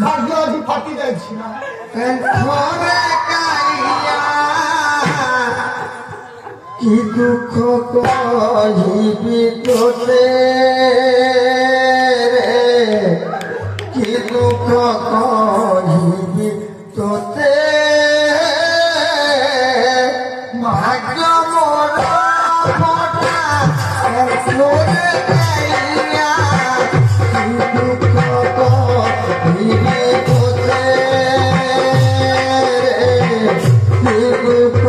भाग्य आज फाटी जाए कि दुख कहिबी तोते कि दुख कहिबी तोते भाग्य मोर फटा मोरे गाइया कि दुख कहिबी तोते कि दुख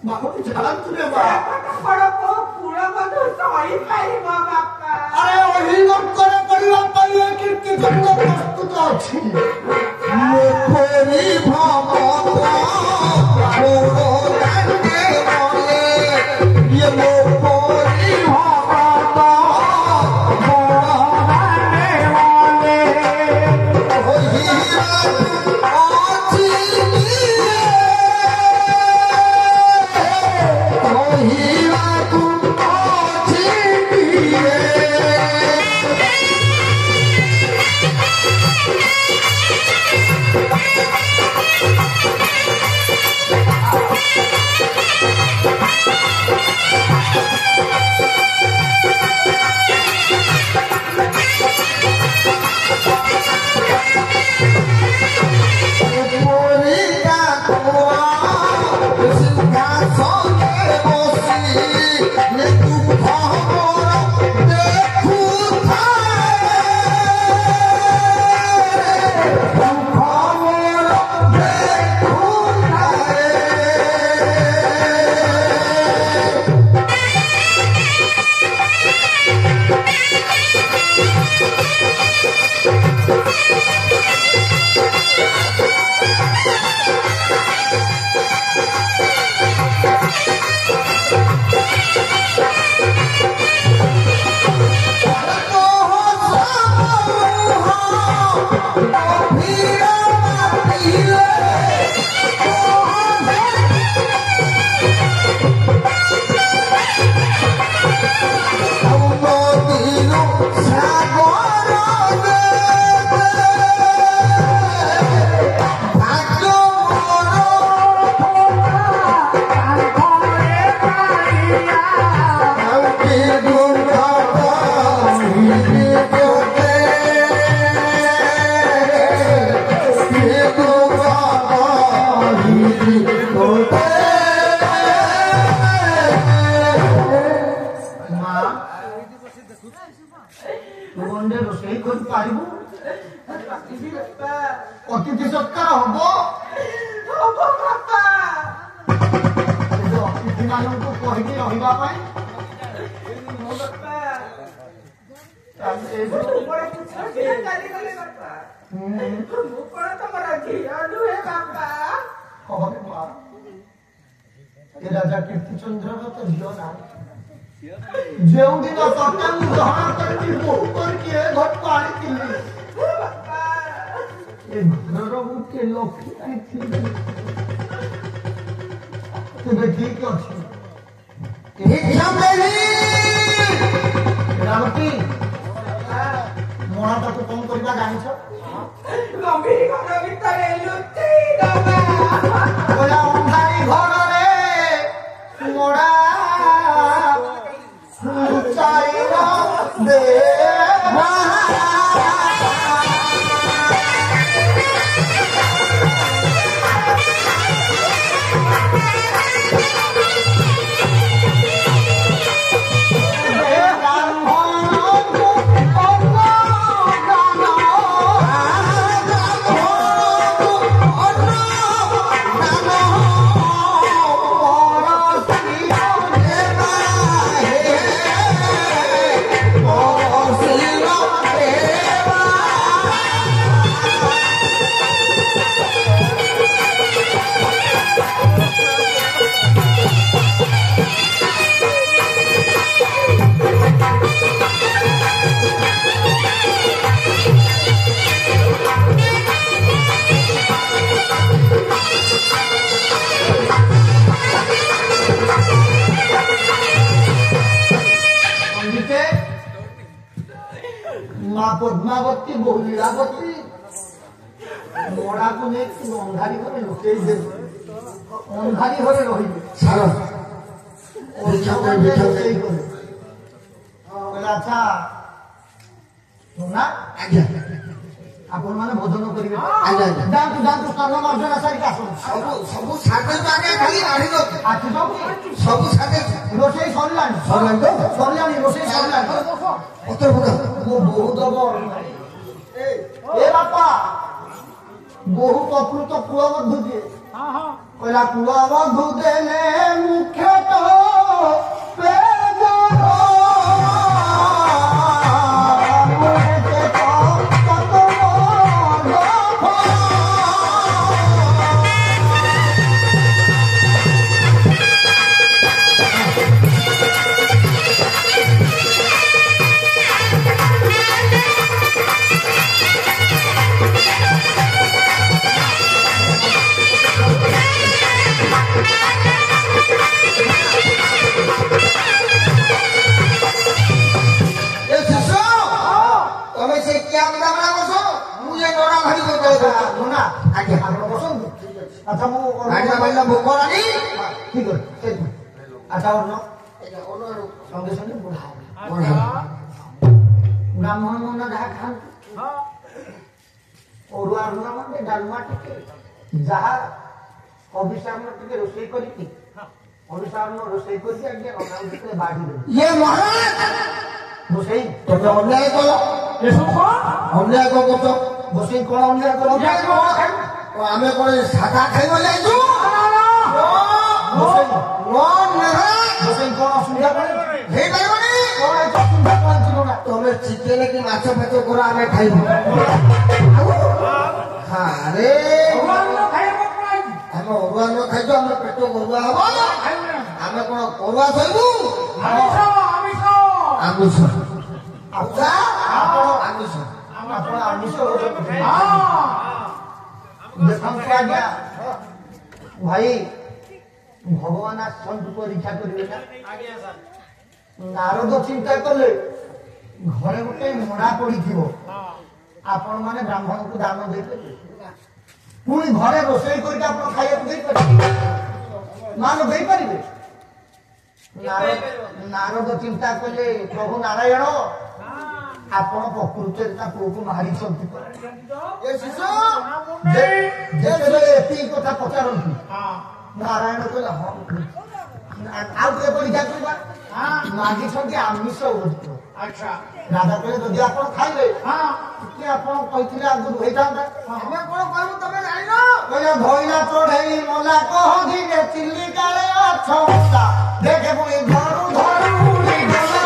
Mama jalan sudah, Pak. Kalau kau pulang, kau tuh sorry kali, Bapak. ଅଛି মুখরি ভমত মোর গানে বলে ইয়ে মুখরি ভমত মোর গানে বলে হইরা অছি হইরা তু অছি অতিথি সৎকার হব অতিথি ମାନଙ୍କୁ କହିକି ରହିବା ପାଇଁ রাজা কীর্তিচন্দ্রর তো ঝିଅ ନାହିଁ ଯେଉଁଦିନ ତତେ ମୁଁ ଗ୍ରହଣ କରିକି ବୋହୂ କରିକି ଏ ଘରକୁ ଆଣିଥିଲି ଏ ଘରର ଗୋଟିଏ ଲକ୍ଷ୍ମୀ ଆଣିଥିଲି ତେବେ ଠିକ ଅଛି ରାମଟି ମଣାଟାକୁ କଣ କରିବା ଜାଣିଛ ଅନ୍ଧାରୀ ଘରରେ ମଡ଼ା ଦେ पद्मावती बहु लीलावती मोड़ा को नहीं अंधारी घरे लुटे अंधारी घरे रही अच्छा सुना आपण माने भोजन करिवे जांतु जांतु स्नान मार्जन सारी आसो सब साथे आगे खाली आड़ी नो आछि सब साथे रोसई सरलानी सरलानी रोसई सरलानी उत्तर पका वो बहुत दबर ए बापा बहुत अप्रुत कुआ मधु दिए कहला कुआ मधु देले मुख्य तो पे କିଆ କଥା ବସ ମୁଁ ଏ ଡରା ଭାରି କରିଦେବ ନା ଆଜ୍ଞା ଆପଣ ବସନ୍ତୁ ଆଚ୍ଛା ମୁଁ ଆଜ୍ଞା ଭାଇନା ଭୋକ ହେଲାଣି ଠିକ ଅଛି ଆଚ୍ଛା ଅନ୍ନ ସଙ୍ଗେ ସଙ୍ଗେ ବୁଢା ବ୍ରାହ୍ମଣ ମନା ଯାହା ଖାଆନ୍ତି ଅରୁଆ ଅନ୍ନ ମାନେ ଡାଲମା ଟିକେ ଯାହା ଅଭିଶାରଣ ଟିକେ ରୋଷେଇ କରିକି ଅଭିଶାରଣ ରୋଷେଇ କରିକି ଆଜ୍ଞା ରନ୍ଧା ଭିତରେ ବାଢି ଦେବେ ଇଏ ମହାରାଜ ରୋଷେଇ ତମେ ଅନ୍ୟାୟ କଲ ଏସବୁ କଣ ଅନ୍ୟାୟ କଣ କରୁଛ ରୋଷେଇ କଣ ଅନ୍ୟାୟ କର ଆମେ କଣ ସାଧା ଖାଇବ ଯାଇଛୁ ରୋଷେଇ ରୋଷେଇ କଣ ଅସୁବିଧା କଣ ହେଇପାରିବନି କଣ ହେଇଛି ଅସୁବିଧା କଣ ହେଇଛି ନା ତମେ ଚିକେନ କି ମାଛ ଫାଛ କର ଆମେ ଖାଇବୁ ଆରେ ଆମେ ଅରୁଆ ନ ଖାଇଛୁ ଆମର ପେଟ ଅରୁଆ ହବ ଆମେ କଣ ଅରୁଆ ଖାଇବୁ ଆମିଷ ଆମିଷ ଆପଣ ଆମିଷ ଦେଖନ୍ତୁ ଆଜ୍ଞା ଭାଇ ଭଗବାନ ଆସନ୍ତୁ ପରୀକ୍ଷା କରିବେ ନା ନାରଦ ଚିନ୍ତା କଲେ ଘରେ ଗୋଟେ ମଣା ପଡିଥିବ ଆପଣ ମାନେ ବ୍ରାହ୍ମଣଙ୍କୁ ଦାନ ଦେଇପାରିବେ ପୁଣି ଘରେ ରୋଷେଇ କରିକି ଆପଣ ଖାଇବାକୁ ଦେଇପାରିବେ ମାନ ଦେଇପାରିବେ ନାରଦ ଚିନ୍ତା କଲେ ପ୍ରଭୁ ନାରାୟଣ ଆପଣ ପ୍ରକୃତରେ ତା ପୁଅକୁ ମାରିଛନ୍ତି ଯେତେବେଳେ ଏତିକି କଥା ପଚାରନ୍ତି ନାରାୟଣ କହିଲେ ହଁ ଆଉ କେ ପରୀକ୍ଷା କରିବା ମାଗିଛନ୍ତି ଆମିଷ ରାଜା କହିଲେ ଯଦି ଆପଣ ଖାଇବେ ଟିକେ ଆପଣ କହିଥିଲେ ଆଗରୁ ହେଇଥାନ୍ତା ଆମେ କଣ କହିବୁ ତମେ ଜାଣିନ କହିଲେ ଭଇଲା ଚଢେଇ ମଲା କହଦିନେ ଚିଲିକାରେ ଅଛ ଦେଖେ ପୁଣି ଘରୁ ଧରୁ ଗଲା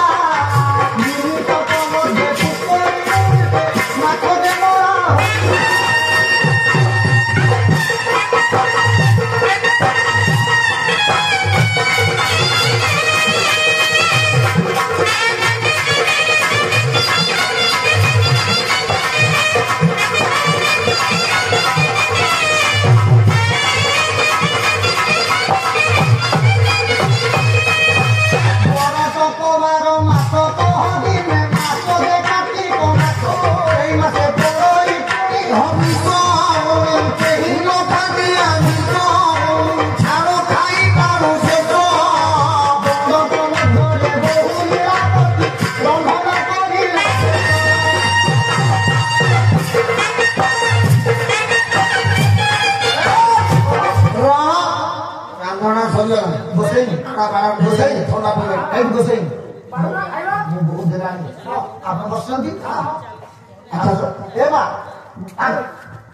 ମାଛ ଦେମରା ଆପଣ ବସୁଛନ୍ତି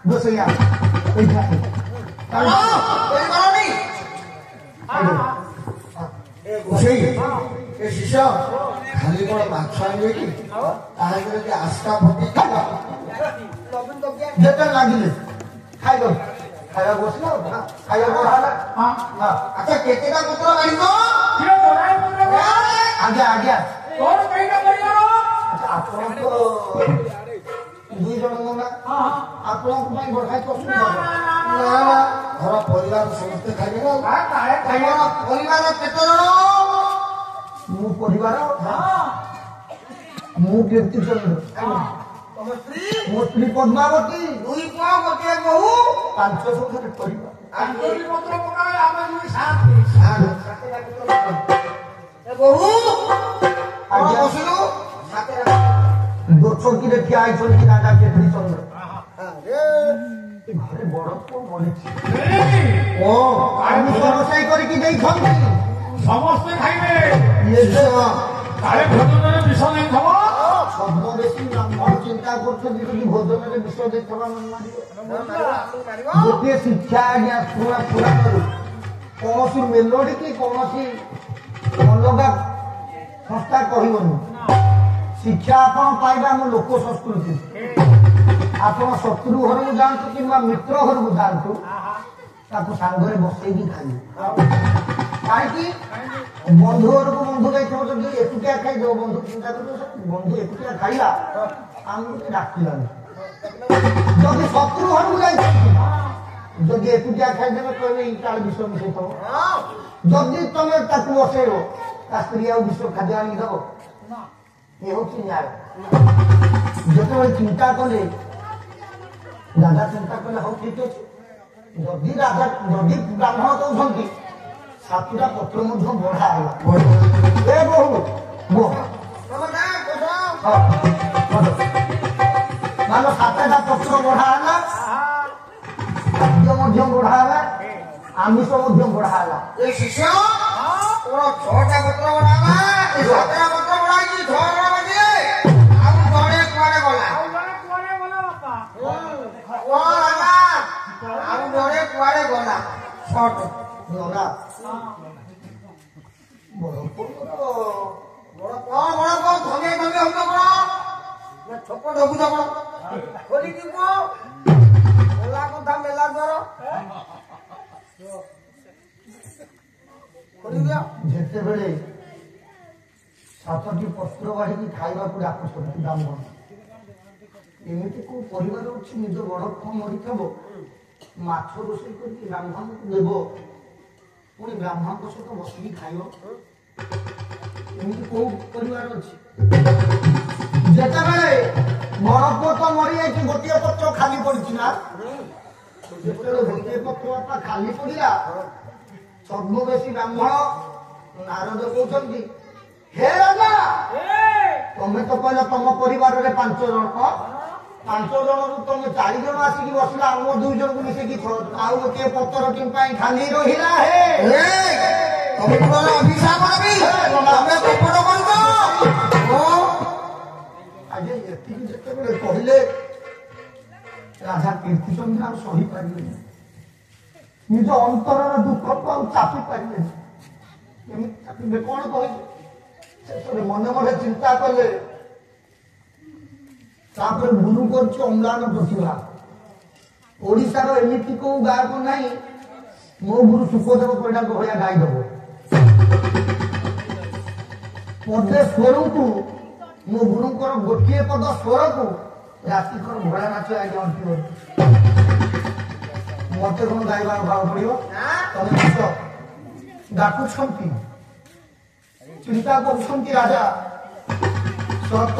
ରୋଷେଇଆ ଶିଷ୍ୟ ଖାଲି କଣ ମାଛ ଆଣିବେ କି ତାହେଲେ ଯଦି ଆସ୍ଥା ଫଟି ଯେତେ ଲାଗିଲେ ଖାଇବ ଖାଇବା ବସିଲା ଖାଇବା ବଢା ହେଲା ଆଚ୍ଛା କେତେଟା ପତ୍ର ଆଣିବ ଆଜ୍ଞା ଆଜ୍ଞା ଆପଣଙ୍କ ଦୁଇ ଜଣ ନା ଆପଣଙ୍କ ପାଇଁ ବଢାଇ ଘର ପରିବାର ସମସ୍ତେ ଖାଇବେ ତମର ପରିବାର କେତେ ଜଣ ମୁଁ ପରିବାର ମୁଁ କୀର୍ତ୍ତିଚନ୍ଦ୍ର ତମ ସ୍ତ୍ରୀ ମୋ ସ୍ତ୍ରୀ ପଦ୍ମାବତୀ ଦୁଇ ପୁଅ ଗୋଟିଏ ବୋହୂ 500 ଖଣ୍ଡେ ପରିବାର ବୋହୂ ଆଜ୍ଞା ବସିଲୁ ଦୋଚକିରେ ଠିଆ ହେଇଛନ୍ତି ରାଜା କୀର୍ତ୍ତିଚନ୍ଦ୍ର ଘରେ ବଡ ପୁଅ ମରିଛି ଆମିଷ ରୋଷେଇ କରିକି ଦେଇଛନ୍ତି ସମସ୍ତେ ଖାଇବେ ଇଏ ଯେ କାଳେ ଭୋଜନରେ ବିଷ ଦେଇଥିବ ଛଦ୍ମବେଶୀ ବ୍ରାହ୍ମଣ ଚିନ୍ତା କରୁଛନ୍ତି ଯଦି ଭୋଜନରେ ବିଷ ଦେଇଥିବା ମାରିବ ଗୋଟିଏ ଶିକ୍ଷା ଆଜ୍ଞା ପୁରାଣରୁ କୌଣସି ମେଲୋଡି କି କୌଣସି ଅଲଗା ସଂସ୍ଥା କହିବନି ଶିକ୍ଷା ଆପଣ ପାଇବେ ଆମ ଲୋକ ସଂସ୍କୃତି ଆପଣ ଶତ୍ରୁ ଘରକୁ ଯାଆନ୍ତୁ କିମ୍ବା ମିତ୍ର ଘରକୁ ଯାଆନ୍ତୁ ତାକୁ ସାଙ୍ଗରେ ବସେଇକି ଖାଇବେ କାହିଁକି ବନ୍ଧୁ ଘରକୁ ବନ୍ଧୁ ଯାଇଥିବ ଯଦି ଏକୁଟିଆ ଖାଇଦେବ ବନ୍ଧୁ ଚିନ୍ତା କରିବ ବନ୍ଧୁ ଏକୁଟିଆ ଖାଇଲା ଆମକୁ ଡାକିଲାନି ଯଦି ଶତ୍ରୁ ଘରକୁ ଯାଇଛନ୍ତି ଯଦି ଏକୁଟିଆ ଖାଇଦେବେ କହିବେ ଏଇ କାଳେ ବିଷ ମିଶେଇଥିବ ଯଦି ତମେ ତାକୁ ବସେଇବ ତା ସ୍ତ୍ରୀ ଆଉ ବିଷ ଖାଦ୍ୟ ଆଣିକି ଦବ ଏ ହଉଛି ନ୍ୟାୟ। ଯେତେବେଳେ ଚିନ୍ତା କଲେ ରାଜା ଚିନ୍ତା କଲେ ହଉ ଠିକ ଅଛି, ଯଦି ବ୍ରାହ୍ମଣ କହୁଛନ୍ତି ସାତୁଟା ପତ୍ର ମଧ୍ୟ ବଢା ହେଲା। ଏ ବୋହୁ ମାନ 7ଟା ପତ୍ର ବଢା ହେଲା, ଖାଦ୍ୟ ମଧ୍ୟ ବଢା ହେଲା, ଆମିଷ ମଧ୍ୟ ବଢା ହେଲା। ଏ ଶିଷ୍ୟ ତୋର 6ଟା ପତ୍ର ବଢା ହେଲା, 7ଟା ପତ୍ର ବଢା ହେଇଛି, 6 ଜଣ ବାଜିଲେ ଆଉ ଜଣେ କୁଆଡେ ଗଲା? ଆଉ ଜଣେ କୁଆଡେ ଗଲା? ଛଟ ନନା ବଡ ଧମେ ଧମେ ହଉଛ କଣ? ଛୋଟ ଢକୁଛ କଣ? ଖୋଲିକି କୁହ ମେଲା କଥା ମେଲା ଦ୍ୱାର ଯେତେବେଳେ 7ଟି ପତ୍ର ବାଢିକି ଖାଇବାକୁ ଡାକୁଛନ୍ତି ବ୍ରାହ୍ମଣ, ଏମିତି କୋଉ ପରିବାର ଅଛି ନିଜ ବଡ ପୁଅ ମରିଥିବ ମାଛ ରୋଷେଇ କରିକି ବ୍ରାହ୍ମଣକୁ ଦେବ, ପୁଣି ବ୍ରାହ୍ମଣଙ୍କ ସହିତ ବସିକି ଖାଇବ? ଏମିତି କୋଉ ପରିବାର ଅଛି? ଯେତେବେଳେ ବଡ ପୁଅ ତ ମରିଯାଇଛି, ଗୋଟିଏ ପତ୍ର ଖାଲି ପଡିଛି ନା, ଯେତେବେଳେ ଗୋଟିଏ ପତ୍ର ଖାଲି ପଡିଲା, ଛଦ୍ମବେଶୀ ବ୍ରାହ୍ମଣ ନାରଦ କହୁଛନ୍ତି, ହେ ରାଜା ତମେ ତ କହିଲ ତମ ପରିବାରରେ 5 ଜଣ, 5 ଜଣରୁ ତମେ 4 ଜଣ ଆସିକି ବସିଲା, ଆମ 2 ଜଣଙ୍କୁ ମିଶିକି 6, ଆଉ ଗୋଟିଏ ପତ୍ର ଟିମ୍ ପାଇଁ ଖାଲି ରହିଲା। ହେ ତମେ ଅଭିଶାପ ଦେବି, ତମେ କପଟ କରୁଛ। ଆଜି ଏତିକି ଯେତେବେଳେ କହିଲେ ରାଜା କୀର୍ତ୍ତିଚନ୍ଦ୍ର ଆଉ ସହିପାରିଲେନି, ନିଜ ଅନ୍ତରର ଦୁଃଖକୁ ଆଉ ଚାପି ପାରିଲେନି। କେମିତି ଚାପିବେ କଣ କହିଲେ? ଶେଷରେ ମନେ ମନେ ଚିନ୍ତା କଲେ, ତାପରେ ଗୁରୁ କରୁଛି ଅମ୍ଳାନ ପ୍ରତିଭା। ଓଡ଼ିଶାର ଏମିତି କୋଉ ଗାୟକ ନାହିଁ ମୋ ଗୁରୁ ସୁଖଦେବ ପରିଡ଼ାଙ୍କ ଭଳିଆ ଗାଇଦବ। ପଦେ ସ୍ୱରକୁ ମୋ ଗୁରୁଙ୍କର ଗୋଟିଏ ପଦ ସ୍ୱରକୁ ରାତିକର ଘୋଡ଼ା ନାଚ ଆଜ୍ଞା ଅଣ୍ଟି ମତେ କଣ ଗାଇବାର ଭାବ ପଡିବ? ତମେ ଆସ ଡାକୁଛନ୍ତି, ଚିନ୍ତା କରୁଛନ୍ତି ରାଜା, ସତ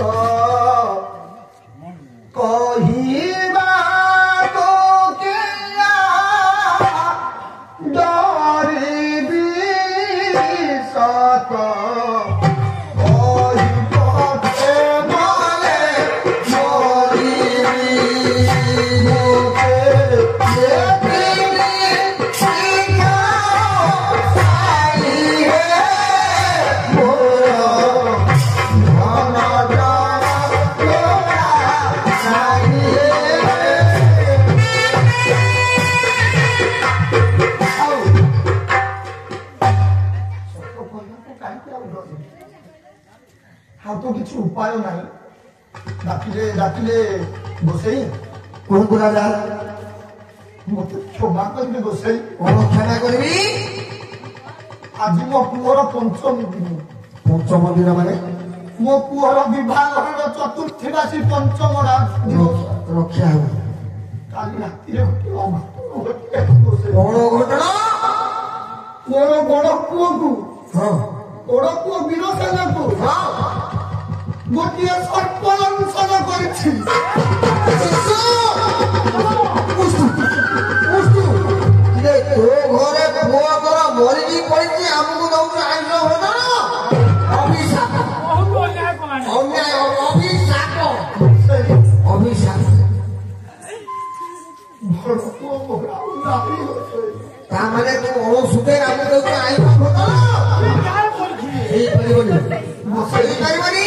କହିବା ତ ଡରିବି, ସତ ଆଉ ତ କିଛି ଉପାୟ ନାହିଁ। ଡାକିଲେ ଗୋସେଇ କୁହନ୍ତୁ ରାଜା, ମତେ କ୍ଷମା କରିବେ ଗୋସେଇ। କଣ କ୍ଷମା କରିବି? ଆଜି ମୋ ପୁଅର 5ମ ଦିନ। 5ମ ଦିନ ମାନେ? ମୋ ପୁଅର ବିବାହର 4ର୍ଥୀ ବାସୀ 5ମ ରକ୍ଷା ହବ। କାଲି ରାତିରେ କଣ ଘଟଣା? ମୋର ବଡ ପୁଅକୁ, ବଡ ପୁଅ ବୀରସେନକୁ ଗୋଟିଏ ସର୍ପ ଦଂଶନ କରିଛି। ତୋ ଘରେ ପୁଅ ତୋର ମରିକି ପଡିଛି, ଆମକୁ ଦଉଛୁ ଆଇନ ଭୋଜନ? ଅଭିଶାପ, ଅନ୍ୟାୟ, ଅଭିଶାପ, ଅଭିଶାପ। ତାମାନେ ତୁ ଅଣସୁଧେ ଆମକୁ ଦଉଛୁ ଆଇନ ଭୋଜନ? ହେଇପାରିବନି, ହେଇପାରିବନି।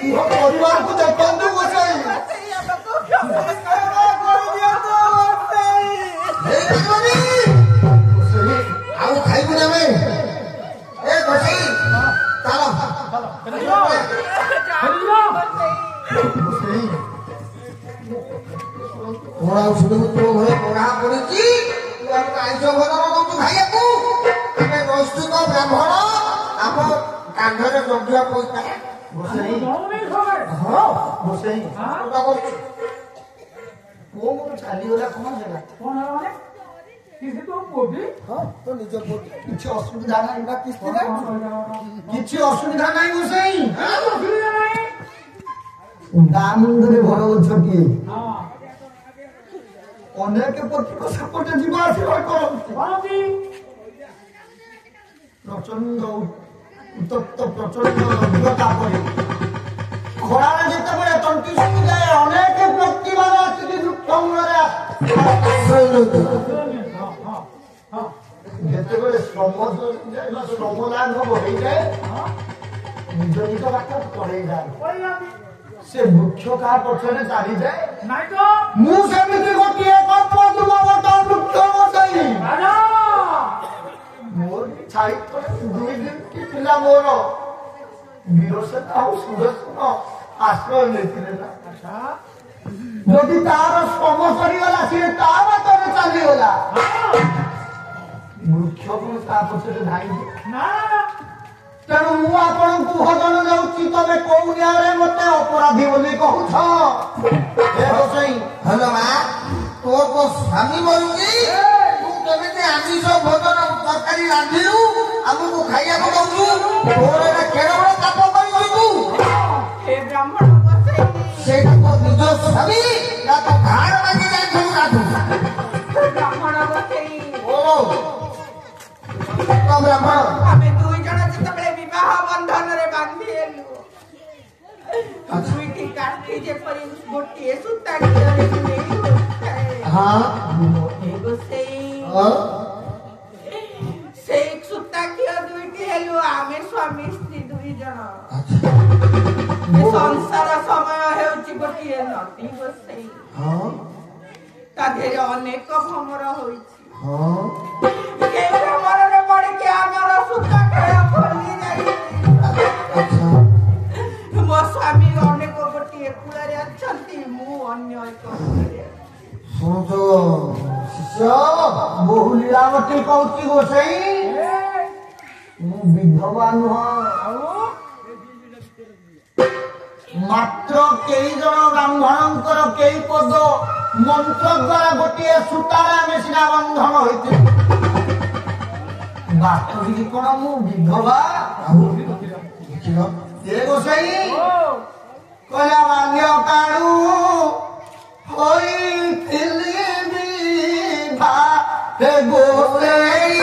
ପରିବାରକୁ ଦେଖନ୍ତୁ ଗୋସାଇ, ଆଉ ଖାଇବୁନି ଆମେ। ଏ ଗୋସାଇ ଚାଲ। କଣ ଆଉ ଶୁଣିବୁ? ତୋ ଘରେ ପଢା ପଡିଛି, ତୁ ଆମକୁ ଆଇଁଷ ଭୋଜନ ଦଉଛୁ ଖାଇବାକୁ? ଆମେ ପ୍ରସ୍ତୁତ ବ୍ରାହ୍ମଣ, ଆମ କାନ୍ଧରେ ଯଜ୍ଞ ପଇସା। ଗୋସାଇ ଗୋସାଇ ପୁଅ ମୋର ଚାଲିଗଲା, କଣ ହେଲା? କିଛି ଅସୁବିଧା ନାହିଁ, କିଛି ଅସୁବିଧା ନାହିଁ ଗୋସାଇ। ଦାମରେ ଘର ଗଛଟିଏ ହଁ ଅନେକ ପତ୍ରିକା ସେପଟେ ଯିବା ଆସିବା କରନ୍ତି କରନ୍ତି ପ୍ରଚଣ୍ଡ ଉତ୍ତପ୍ତ ପ୍ରଚଣ୍ଡ ଅଭିଜ୍ଞତା ପରେ ଖରାରେ ଯେତେବେଳେ ତଣ୍ଟି ଶୁଖିଯାଏ ଅନେକ ବ୍ୟକ୍ତିମାନେ ଆସିକି ବୃକ୍ଷ ମୂଳରେ ଯେତେବେଳେ ଶ୍ରମ ଲାଘବ ହେଇଯାଏ ନିଜ ନିଜ ବାଟ ପଳେଇ ଯାଏ ସେ ବୃକ୍ଷ କାହା ପଛରେ ଚାଲିଯାଏ ନାଇଁ ତ ମୁଁ ସେମିତି ଗୋଟିଏ କର୍ମ ବୃକ୍ଷ ବସାଇ ମୋର ଛାଇ ଦୁଇ ଦିନ କି ପିଲା ମୋର ବୀରସେନ ଆଉ ସୁଦର୍ଶନ ଆଶ୍ରୟ ନେଇଥିଲେ ନା ଯଦି ତାର ଶ୍ରମ ସରିଗଲା ସିଏ ତା ବାଟରେ ଚାଲିଗଲା ବୃକ୍ଷ କଣ ତା ପଛରେ ଧାଇଁବ ନା ତେଣୁ ମୁଁ ଆପଣଙ୍କୁ ଭଜନ ଯାଉଛି ତମେ କୋଉ ନ୍ୟାୟରେ ମତେ ଅପରାଧୀ ବୋଲି କହୁଛ ହ୍ୟାଲୋ ମା ତୋର ତ ସ୍ୱାମୀ ମରୁଛି ତୁ କେମିତି ଆମିଷ ଭୋଜନ ତରକାରୀ ରାନ୍ଧିଲୁ ଆମକୁ ଖାଇବାକୁ ଦଉଛୁ ତୋର ଏଟା କେଡ ବଡ ପାପ କରିଛୁ ତୁ ସେଇଟା ତୋ ନିଜ ସ୍ୱାମୀ ନା ତୋ ଘାଡ଼ ବାକି ଯାଇଥିଲୁ ରାଧୁ ବ୍ରାହ୍ମଣ ଆମେ ଦୁଇ ଜଣ ଯେତେବେଳେ ବିବାହ ବନ୍ଧନରେ ବାନ୍ଧି ହେଲୁ ଦୁଇଟି କାଠି ଯେପରି ଗୋଟିଏ ସୂତା ସେଇ ସୂତା କ୍ଷୀର ଦୁଇଟି ହେଲୁ ଆମେ ସ୍ୱାମୀ ସ୍ତ୍ରୀ ଦୁଇ ଜଣ ସଂସାର ସମୟ ହେଉଛି ଗୋଟିଏ ନଦୀ ବସେଇ ତା ଦେହରେ ଅନେକ ଭ୍ରମର ହୋଇଛି ଭ୍ରମରରେ ପଡିକି ଆମର ସୂତା ଖେଳ ଖୋଲି ଯାଇଛି ମୋ ସ୍ୱାମୀ ଅନେକ ଗୋଟିଏ କୂଳରେ ଅଛନ୍ତି ମୁଁ ଅନ୍ୟ ଏକ କୂଳରେ ଶୁଣୁଛ ଶିଷ୍ୟ ବହୁ ଲୀଳାବତୀ କହୁଛି ଗୋସାଇ ମୁଁ ବିଧବା ନୁହଁ ମାତ୍ର କେଇ ଜଣ ବ୍ରାହ୍ମଣଙ୍କର କେଇ ପଦ ମନ୍ତ୍ର ଦ୍ୱାରା ଗୋଟିଏ ସୂତାରେ ଆମେ ସିନା ବନ୍ଧନ ହୋଇଥିଲୁ ବାସ୍ତବିକ କଣ ମୁଁ ବିଧବା ଏ ଗୋସାଇ କହିଲା ମାନ୍ୟ କାଣୁ ହୋଇଥିଲି ବିଭା ହେ ଗୋସାଇ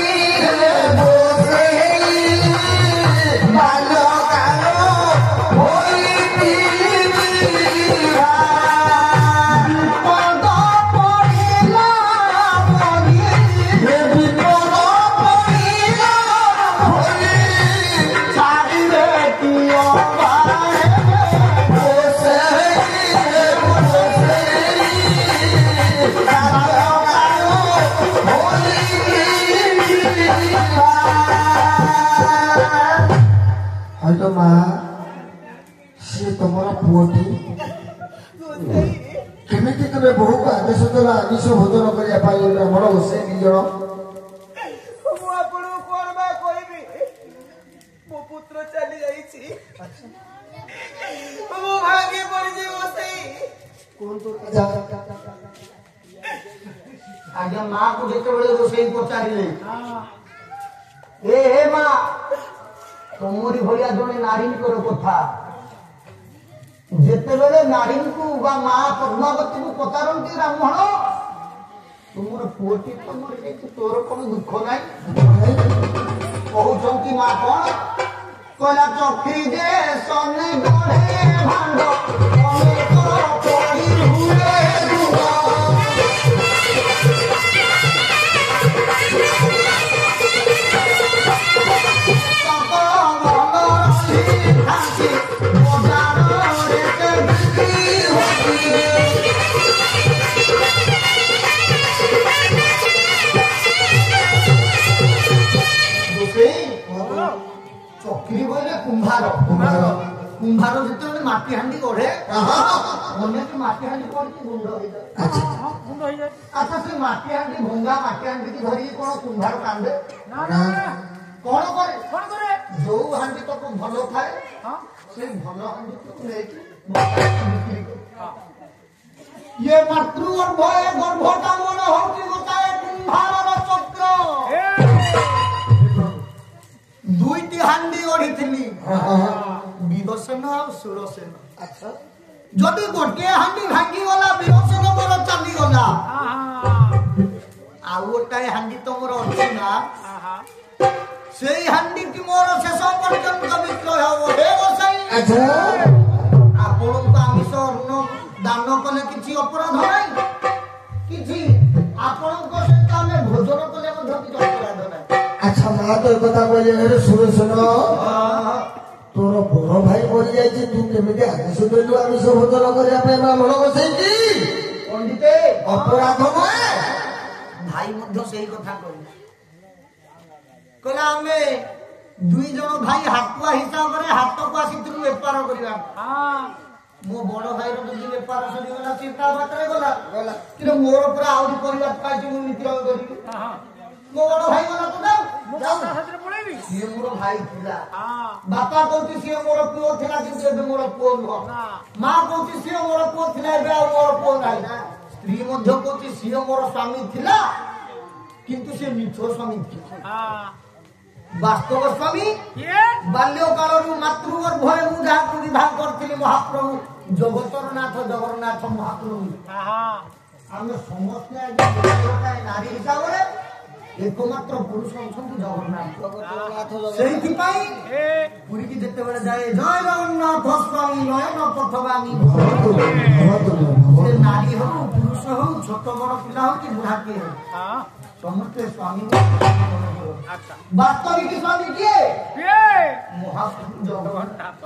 ହ୍ୟାଲୋ ମା ସିଏ ତମର ପୁଅଟି କେମିତି ତମେ ବୋହୂକୁ ଆଦେଶ ଦେଲ ଆମିଷ ଭୋଜନ କରିବା ପାଇଁ ବ୍ରାହ୍ମଣ ବସେ ଦି ଜଣ ମୁଁ ଆପଣଙ୍କୁ କଣ ବା କହିବି ମୋ ପୁତ୍ର ଚାଲି ଯାଇଛି ମୁଁ ଭାଙ୍ଗି ପଡିଛି ବସେଇ ଆଜ୍ଞା ମାକୁ ଯେତେବେଳେ ରୋଷେଇ ପଚାରିଲେ ଏ ହେ ମା ତମରି ଭଳିଆ ଜଣେ ନାରୀଙ୍କର କଥା ଯେତେବେଳେ ନାରୀଙ୍କୁ ବା ମା ପଦ୍ମାବତୀକୁ ପଚାରନ୍ତି ବ୍ରାହ୍ମଣ ତୁମର ପୁଅଟି ତ ମରିଯାଇଛି ତୋର କଣ ଦୁଃଖ ନାହିଁ କହୁଛନ୍ତି ମା କଣ କହିଲା ଚକ୍ଷି ଯେ ସନେ ଗଢେ ଭାଣ୍ଡ ଅନେକ ପଡ଼ି ହୁଏ ଦୁଃଖ ଚକ୍ରୀ ବୋଇଲେ କୁମ୍ଭାର କୁମ୍ଭାର ଯେତେବେଳେ ମାଟି ହାଣ୍ଡି ଗଢେ ଅନେକ ମାଟି ହାଣ୍ଡି ପଡିକି ଗୁଣ୍ଡ ହେଇଯାଏ ଆଚ୍ଛା ସେ ମାଟି ହାଣ୍ଡି ଭଙ୍ଗା ମାଟି ହାଣ୍ଡିକି ଧରିକି କଣ କୁମ୍ଭାର କାନ୍ଦେ କଣ କରେ ଯୋଉ ହାଣ୍ଡି ତକ ଭଲ ଥାଏ ସେ ଭଲ ହାଣ୍ଡିକୁ ନେଇକି ବିକ୍ରି କରେ ଇଏ ମାତୃଗର୍ଭ ଏ ଗର୍ଭଟା ମୋର ହଉଛି ଗୋଟାଏ କୁମ୍ଭାରର ଚକ୍ର ଦୁଇଟି ହାଣ୍ଡି ଗଢିଥିଲି ବୀରସେନ ଆଉ ସୁରସେନ যদি গোটিଏ ହାଣ୍ଡି ଭାଙ୍ଗିଗଲା ବିରୋଚନ ମୋର ଚାଲିଗଲା ଆଉ ଗୋଟାଏ ହାଣ୍ଡି ତମର ଅଛି ନା ସେଇ ହାଣ୍ଡିଟି ମୋର ଶେଷ ପର୍ଯ୍ୟନ୍ତ ବିକ୍ରୟ ହେବ ହେ ଗୋସାଇଁ ଆପଣଙ୍କୁ ଆମିଷ ଅନ୍ନ ଦାନ କଲେ କିଛି ଅପରାଧ ନାହିଁ କିଛି ଆପଣଙ୍କ ସହିତ ଆମେ ଭୋଜନ କଲେ ମଧ୍ୟ କିଛି ଅପରାଧ ନାହିଁ ଆଚ୍ଛା ମା ତ କଥା କହିଲେ ସୁରେଶ ତୋର ବଡ ଭାଇ ମରିଯାଇଛି ତୁ କେମିତି ଆମିଷ ଦେଲୁ ଆମିଷ ଭୋଜନ କରିବା ପାଇଁ ବ୍ରାହ୍ମଣ ବସେଇକି ପଣ୍ଡିତେ ଅପରାଧ ନୁହେଁ ଭାଇ ମଧ୍ୟ ସେଇ କଥା କହିଲେ କହିଲା ଆମେ ଦୁଇ ଜଣ ଭାଇ ହାଟୁଆ ହିସାବରେ ହାଟକୁ ଆସିଥିଲୁ ବେପାର କରିବା ମୋ ବଡ ଭାଇର ଯଦି ବେପାର ସରିଗଲା ସେ ତା ବାଟରେ ଗଲା କିନ୍ତୁ ମୋର ପୁରା ଆହୁରି ପରିବାର ପାଇଛି ମୁଁ ନିତ୍ୟ କରିବି ମୋ ବଡ ଭାଇ ଗଲା ତ ସିଏ ମୋର ଭାଇ ଥିଲା ବାପା କହୁଛି ସିଏ ମୋର ପୁଅ ଥିଲା କିନ୍ତୁ ଏବେ ମୋର ପୁଅ ନୁହଁ ମା କହୁଛି ସିଏ ମୋର ପୁଅ ଥିଲା ଏବେ ଆଉ ମୋର ପୁଅ ନାହିଁ ସ୍ତ୍ରୀ ମଧ୍ୟ କହୁଛି ସିଏ ମୋର ସ୍ୱାମୀ ଥିଲା କିନ୍ତୁ ସେ ମିଛ ସ୍ୱାମୀ ଥିଲା ବାସ୍ତବ ସ୍ୱାମୀ ବାଲ୍ୟ କାଳରୁ ମାତୃଗର୍ଭରେ ମୁଁ ଯାହାକୁ ବିବାହ କରିଥିଲି ମହାପ୍ରଭୁ ଜଗତର ନାଥ ଜଗନ୍ନାଥ ମହାପ୍ରଭୁ ଆମେ ସମସ୍ତେ ନାରୀ ହିସାବରେ एकमात्र पुरुष जगन्नाथ से पुरी की जितेबाला जाए जय जगन्नाथ स्वामी नयन पथगामी नारी हो पुरुष हो छोट बड़ पिला हो कि बुढ़ा किए समस्ते स्वामी वास्तविक स्वामी किए महाप्रभु जगन्नाथ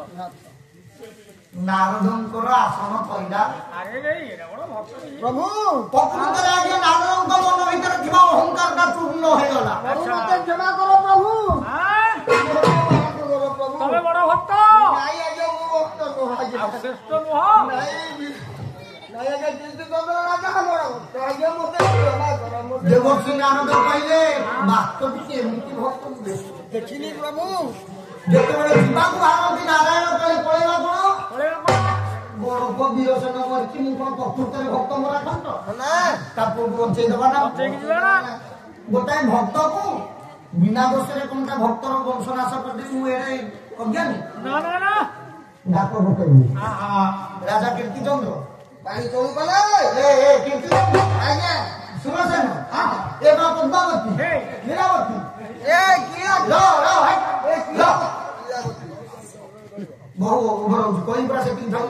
नारदंकर आसन पड़ा प्रभु प्रकृत नारदंक मन भर अहंकार का चूर्ण हो गला क्षमा करो प्रभु तबे बड़ भक्त श्रेष्ठ नुह देवर्षि नारद कहले वास्तविक एमती भक्त देखिनी प्रभु ଯେତେବେଳେ ଯିବାକୁ ବାହାରନ୍ତି ନାରାୟଣ କାଳେ ପଳେଇବା କଣ ବଡ ବିରୋଚନ କରିଛି ମୁଁ କଣ ପ୍ରକୃତରେ ଭକ୍ତ ମରା ଖଣ୍ଡ ତାକୁ ବଞ୍ଚେଇ ଦେବା ନା ଗୋଟାଏ ଭକ୍ତକୁ ବିନା ଦୋଷରେ କଣଟା ଭକ୍ତର ବଂଶନାଶ କରିଦେବି ମୁଁ ଏଡେ ଅଜ୍ଞାନୀ ଡାକ ପକେଇବି ରାଜା କୀର୍ତ୍ତିଚନ୍ଦ୍ର ପାଣି ତଳୁ ଗଲେ କୀର୍ତ୍ତିଚନ୍ଦ୍ର ଆଜ୍ଞା ସୁରସେନ ଏ ବା ପଦ୍ମାବତୀ ଲୀଳାବତୀ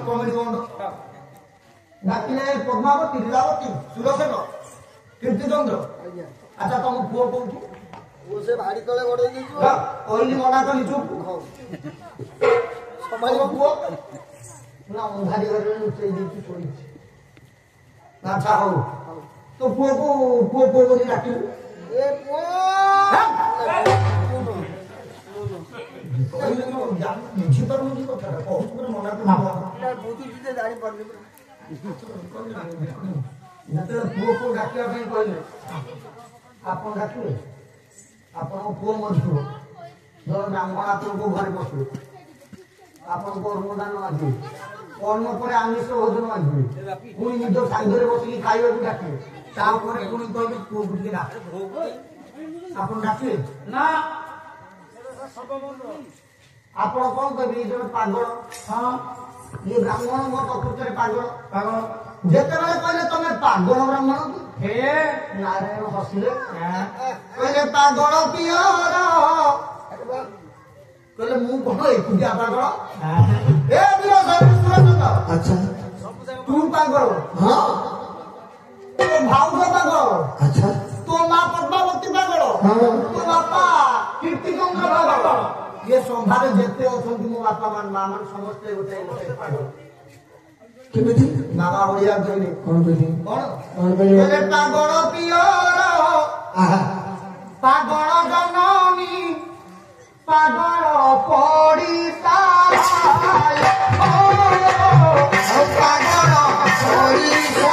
कमेडी बंद डाकिले पद्मावती लीलावती सुरसेन कीर्तिचंद्र अच्छा तुम पुओ कौन से भाड़ी तले गड़े कहली मना कली चुप पुओ ना अंधारी घर लुचेई देती सोई अच्छा हो तो पुओ को बोली डाकिलु ए पुओ बुझीपारुनी कथा बहुत मना बुझी जानी पार्ली पुओ को डाकिया कहले आप डाकिले आप पुओ मरु धर ब्राह्मण आपको घर बसले आपन कर्मदान मागे कर्म पर आमिष भोजन मागे पुणी निज सांगे बसिक खाइबा डाकिले तापर पुणी कहले पुओ को आप डाकिले ना ଆପଣ କଣ କହିବେ ଜଣେ ପାଗଳ ହଁ ଇଏ ବ୍ରାହ୍ମଣ ମୋ ପ୍ରକୃତରେ ପାଗଳ ଯେତେବେଳେ କହିଲେ ତମେ ପାଗଳ ବ୍ରାହ୍ମଣ ହେ ନାରାୟଣ ହସିଲେ କହିଲେ ପାଗଳ ପିଅର କହିଲେ ମୁଁ କଣ ଏକୁଟିଆ ପାଗଳ ଏ ଆଚ୍ଛା ତୁ ପାଗଳ ହଁ ତୋ ଭାଉଜ ପାଗଳ ଆଚ୍ଛା ତୋ ମା ପଦ୍ମାବତୀ ପାଗଳ ତୋ ବାପା କୀର୍ତ୍ତିଚନ୍ଦ୍ର ପାଗଳ ये संभारे जेते अछंती मो बापा मान मां मान समस्त गोटे पागल केमिति बाबा होया कहले कोन कहले पागल पियर पागल जननी पागल पड़िता ओ पागल पड़िता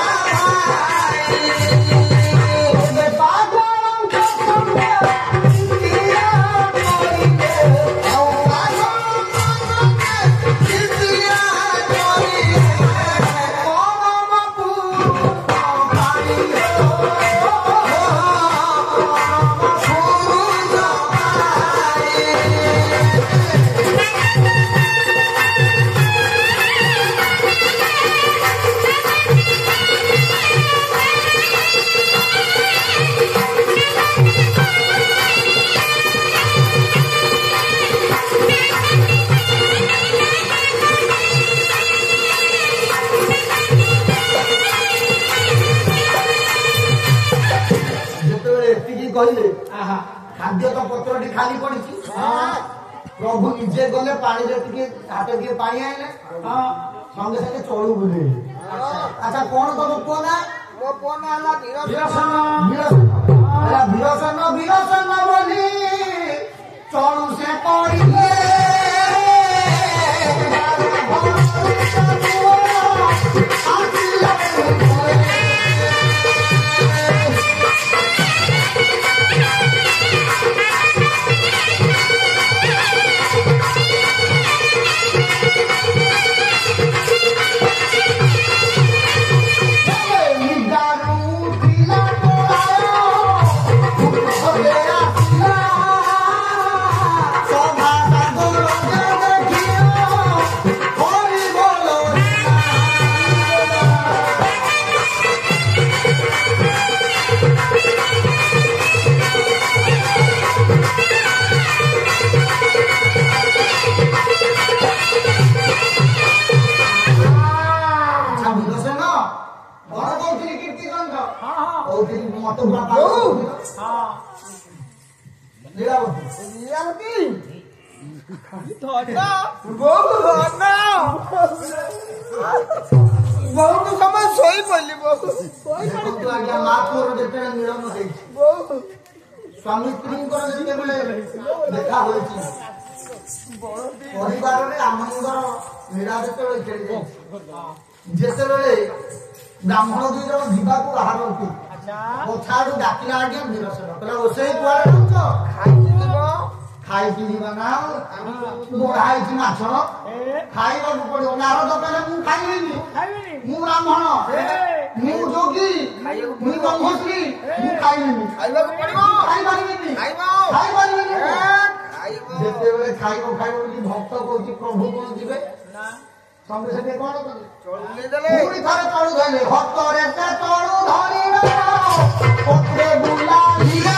କହିଲେ ଖାଦ୍ୟ ତ ପତ୍ରଟି ଖାଲି ପଡିଛି ପ୍ରଭୁ ନିଜେ ଗଲେ ପାଣିରେ ଟିକେ ହାତ ଟିକେ ପାଣି ଆଣିଲେ ସଙ୍ଗେ ସଙ୍ଗେ ଚଳୁ ବୁଲେ। ଆଚ୍ଛା କଣ ତମ ପୁଅ ନା? ମୋ ପୁଅ ନା ହେଲା ବିରସନ ବିରସନ ବିରସନ ବୋଲି ଚଳୁ ସେ ପଡ଼ିଲେ ବହୁତ ସମୟ ଶୋଇ ପଡିଲି ଆଜ୍ଞା ମା ପୁଅର ଯେତେବେଳେ ମିଳନ ହେଇଛି ସ୍ୱାମୀ ସ୍ତ୍ରୀଙ୍କର ଯେତେବେଳେ ଦେଖା ହୋଇଛି ପରିବାରରେ ଆନନ୍ଦର କ୍ରୀଡ଼ା ଯେତେବେଳେ ଖେଳି ଯାଇଛି ଯେତେବେଳେ ବ୍ରାହ୍ମଣ ଦୁଇ ଜଣ ଯିବାକୁ ବାହାରନ୍ତି ପଛଆଡୁ ଡାକିଲା ଆଜ୍ଞା ବିରସନ କହିଲା ରୋଷେଇ କୁଆଡେ ଯାଉଛ? ଖାଇକି ଯିବା ନା ବଢା ହେଇଛି ମାଛ ଖାଇବାକୁ ପଡିବ ନାରଦ କହିଲେ ମୁଁ ଖାଇବିନି ମୁଁ ବ୍ରାହ୍ମଣ ମୁଁ ଯୋଗୀ ମୁଁ ବ୍ରହ୍ମଶ୍ରୀ ମୁଁ ଖାଇବିନି ଖାଇପାରିବିନି ଯେତେବେଳେ ଖାଇବ ବୋଲି ଭକ୍ତ କହୁଛି ପ୍ରଭୁ କଣ ଯିବେ ସଙ୍ଗେ ସଙ୍ଗେ କଣ କଲେ ପୁଣି ଥରେ ତଳୁ ଧରିଲେ ଭକ୍ତରେ ସେ ତଳୁ ଧରିଲ ପତ୍ରେ ବୁଲାଇଲେ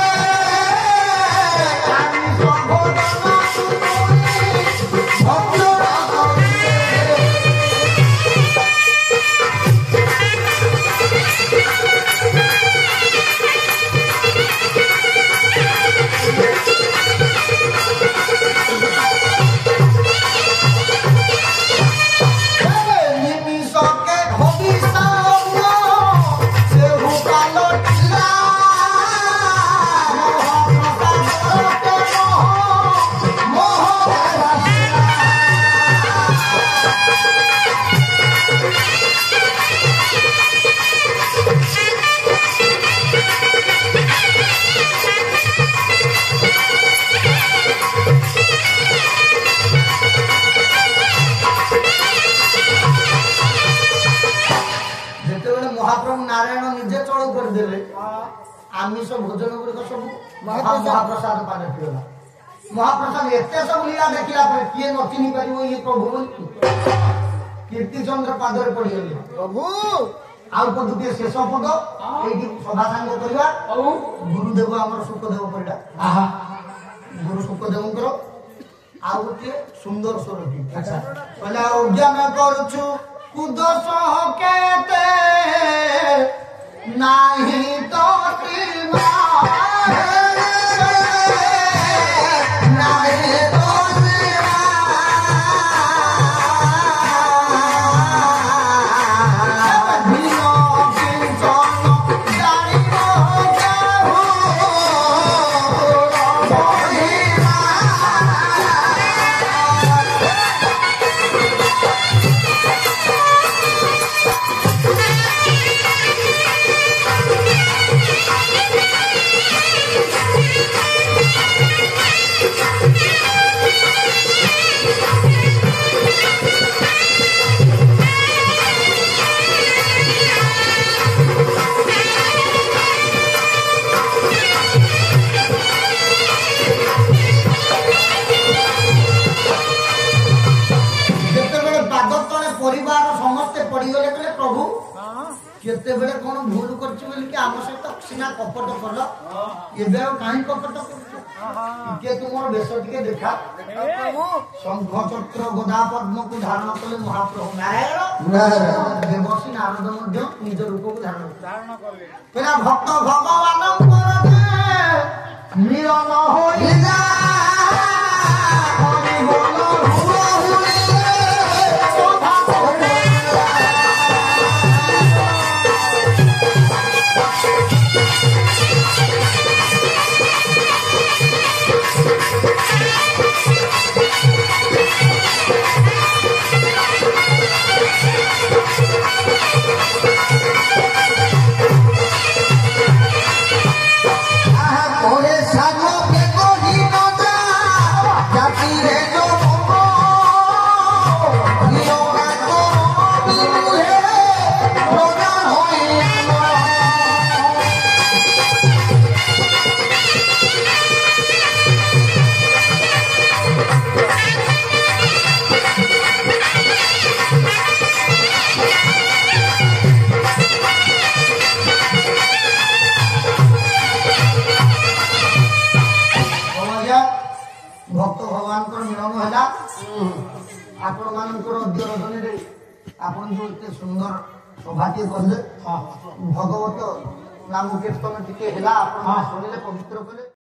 आमिष भोजन गुड़िक सब महाप्रसाद पाने पीला महाप्रसाद एत सब लीला देखला किए न चिन्ह पार ये प्रभु कीर्ति चंद्र पादरे पड़गले प्रभु आउ पद शेष पद ये सभा सांग करवा गुरुदेव आम सुखदेव पड़ा गुरु सुखदेव आउ गोटे सुंदर स्वरटी कहला उद्यान करुछु कुदस केते नाही तो केतेबेले कोन भूल करछि बोली कि आम सहित सीना कपट कर एबे काई कपट कर के तुमर बेस टिके देखा शंख चक्र गदा पद्म को धारण कले महाप्रभु नारायण देवसी नारद मध्य निज रूप को धारण करले भक्त भगवान মিলন হইলা হরি বল হুড়হুড়ি শোভা করে ভক্ত ভগবানଙ୍କର ମିଳନ ହେଲା ଆପଣମାନଙ୍କର ଅଧ୍ୟୟନରେ ଆପଣ ଯୋଉ ଏତେ ସୁନ୍ଦର ସଭାଟିଏ କଲେ ଭଗବତ ନାମ କୀର୍ତ୍ତନ ଟିକେ ହେଲା ଆପଣ ଶୁଣିଲେ ପବିତ୍ର କଲେ।